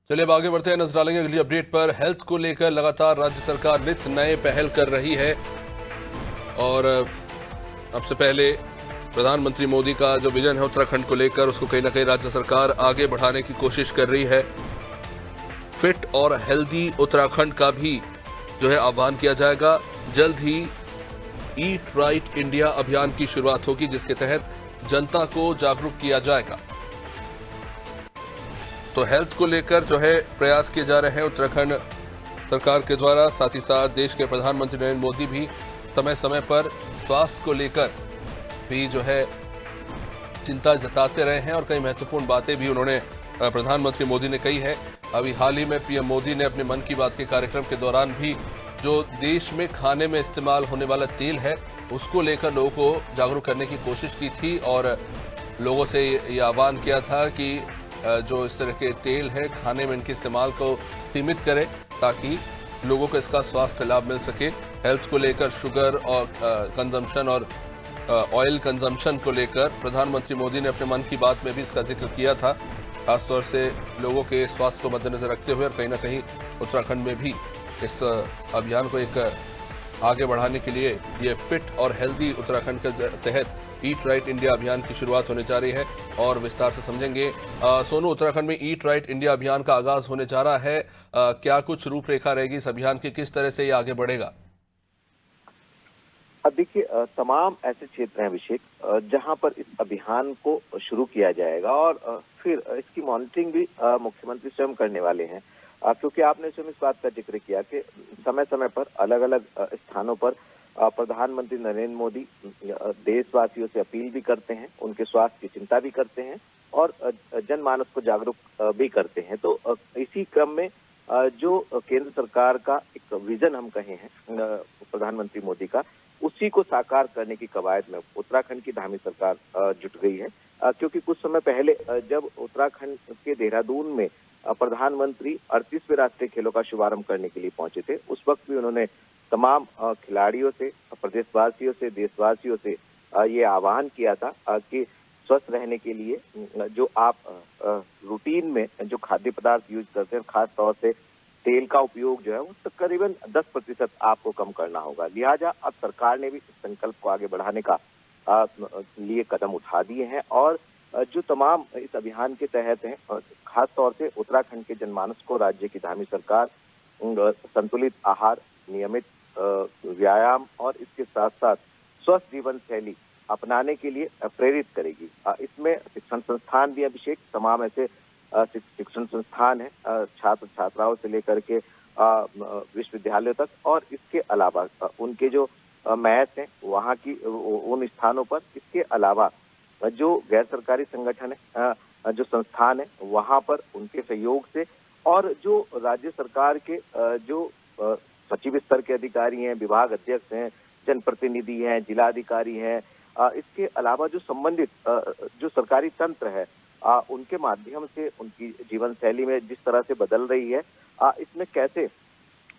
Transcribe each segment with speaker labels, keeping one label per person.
Speaker 1: चलिए अब आगे बढ़ते हैं, नजर डालेंगे अगली अपडेट पर। हेल्थ को लेकर लगातार राज्य सरकार नित नए पहल कर रही है और सबसे पहले प्रधानमंत्री मोदी का जो विजन है उत्तराखंड को लेकर, उसको कहीं ना कहीं राज्य सरकार आगे बढ़ाने की कोशिश कर रही है। फिट और हेल्दी उत्तराखंड का भी जो है आह्वान किया जाएगा। जल्द ही ईट राइट इंडिया अभियान की शुरुआत होगी, जिसके तहत जनता को जागरूक किया जाएगा। तो हेल्थ को लेकर जो है प्रयास किए जा रहे हैं उत्तराखंड सरकार के द्वारा। साथ ही साथ देश के प्रधानमंत्री नरेंद्र मोदी भी समय समय पर स्वास्थ्य को लेकर भी जो है चिंता जताते रहे हैं और कई महत्वपूर्ण बातें भी उन्होंने प्रधानमंत्री मोदी ने कही है। अभी हाल ही में पीएम मोदी ने अपने मन की बात के कार्यक्रम के दौरान भी जो देश में खाने में इस्तेमाल होने वाला तेल है उसको लेकर लोगों को जागरूक करने की कोशिश की थी और लोगों से ये आह्वान किया था कि जो इस तरह के तेल है खाने में इनके इस्तेमाल को सीमित करें ताकि लोगों को इसका स्वास्थ्य लाभ मिल सके। हेल्थ को लेकर शुगर और कंजम्पशन और ऑयल कंजम्पशन को लेकर प्रधानमंत्री मोदी ने अपने मन की बात में भी इसका जिक्र किया था, खासतौर से लोगों के स्वास्थ्य को मद्देनजर रखते हुए। और कहीं ना कहीं उत्तराखंड में भी इस अभियान को एक आगे बढ़ाने के लिए ये फिट और हेल्दी उत्तराखंड के तहत ईट राइट इंडिया अभियान की शुरुआत होने जा रही है और विस्तार से समझेंगे। सोनू, उत्तराखंड में ईट राइट इंडिया अभियान का आगाज होने जा रहा है, क्या कुछ रूपरेखा रहेगी इस अभियान की, किस तरह से ये आगे बढ़ेगा?
Speaker 2: अब देखिए, तमाम ऐसे क्षेत्र हैं अभिषेक जहां पर इस अभियान को शुरू किया जाएगा और फिर इसकी मॉनिटरिंग भी मुख्यमंत्री स्वयं करने वाले हैं, क्योंकि आपने स्वयं इस बात का जिक्र किया कि समय समय पर अलग अलग स्थानों पर प्रधानमंत्री नरेंद्र मोदी देशवासियों से अपील भी करते हैं, उनके स्वास्थ्य की चिंता भी करते हैं और जनमानस को जागरूक भी करते हैं। तो इसी क्रम में जो केंद्र सरकार का एक विजन हम कहे हैं प्रधानमंत्री मोदी का, उसी को साकार करने की कवायद में उत्तराखंड की धामी सरकार जुट गई है। क्योंकि कुछ समय पहले जब उत्तराखंड के देहरादून में प्रधानमंत्री 38वें राष्ट्रीय खेलों का शुभारंभ करने के लिए पहुंचे थे, उस वक्त भी उन्होंने तमाम खिलाड़ियों से, प्रदेशवासियों से, देशवासियों से ये आह्वान किया था कि स्वस्थ रहने के लिए जो आप रूटीन में जो खाद्य पदार्थ यूज करते हैं, खास तौर से तेल का उपयोग जो है वो तो करीबन 10% आपको कम करना होगा। लिहाजा अब सरकार ने भी इस संकल्प को आगे बढ़ाने का लिए कदम उठा दिए हैं और जो तमाम इस अभियान के तहत हैं, खास तौर से उत्तराखंड के जनमानस को राज्य की धामी सरकार संतुलित आहार, नियमित व्यायाम और इसके साथ साथ स्वस्थ जीवन शैली अपनाने के लिए प्रेरित करेगी। इसमें शिक्षण संस्थान भी अभिषेक, तमाम ऐसे शिक्षण संस्थान है छात्र छात्राओं से लेकर के विश्वविद्यालयों तक, और इसके अलावा उनके जो मैच हैं वहाँ की उन स्थानों पर, इसके अलावा जो गैर सरकारी संगठन है, जो संस्थान है वहाँ पर उनके सहयोग से, और जो राज्य सरकार के जो सचिव स्तर के अधिकारी हैं, विभाग अध्यक्ष हैं, जनप्रतिनिधि हैं, जिलाधिकारी हैं, इसके अलावा जो संबंधित जो सरकारी तंत्र है उनके माध्यम से उनकी जीवन शैली में जिस तरह से बदल रही है, इसमें कैसे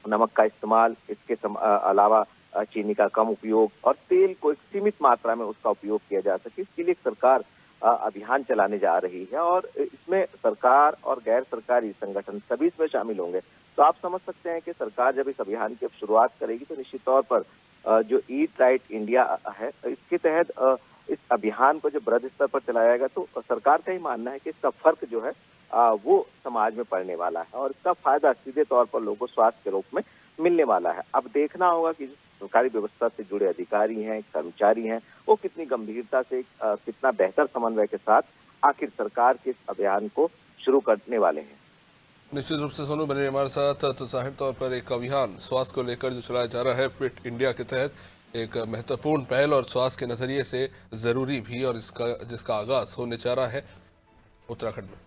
Speaker 2: नमक का इस्तेमाल, इसके अलावा चीनी का कम उपयोग और तेल को एक सीमित मात्रा में उसका उपयोग किया जा सके, इसके लिए सरकार अभियान चलाने जा रही है और इसमें सरकार और गैर सरकारी संगठन सभी इसमें शामिल होंगे। तो आप समझ सकते हैं कि सरकार जब इस अभियान की शुरुआत करेगी तो निश्चित तौर पर जो ईट राइट इंडिया है, इसके तहत इस अभियान को जब बृहद स्तर पर चलाया जाएगा तो सरकार का ही मानना है कि इसका फर्क जो है वो समाज में पड़ने वाला है और इसका फायदा सीधे तौर पर लोगों को स्वास्थ्य के रूप में मिलने वाला है। अब देखना होगा कि सरकारी व्यवस्था से जुड़े अधिकारी हैं, कर्मचारी हैं, वो कितनी गंभीरता से, कितना बेहतर समन्वय के साथ आखिर सरकार के इस अभियान को शुरू करने वाले हैं।
Speaker 1: निश्चित रूप से सोनू बने हमारे साथ। तो जाहिर तौर पर एक अभियान स्वास्थ्य को लेकर जो चलाया जा रहा है फिट इंडिया के तहत, एक महत्वपूर्ण पहल और स्वास्थ्य के नजरिए से जरूरी भी, और इसका जिसका आगाज होने जा रहा है उत्तराखंड में।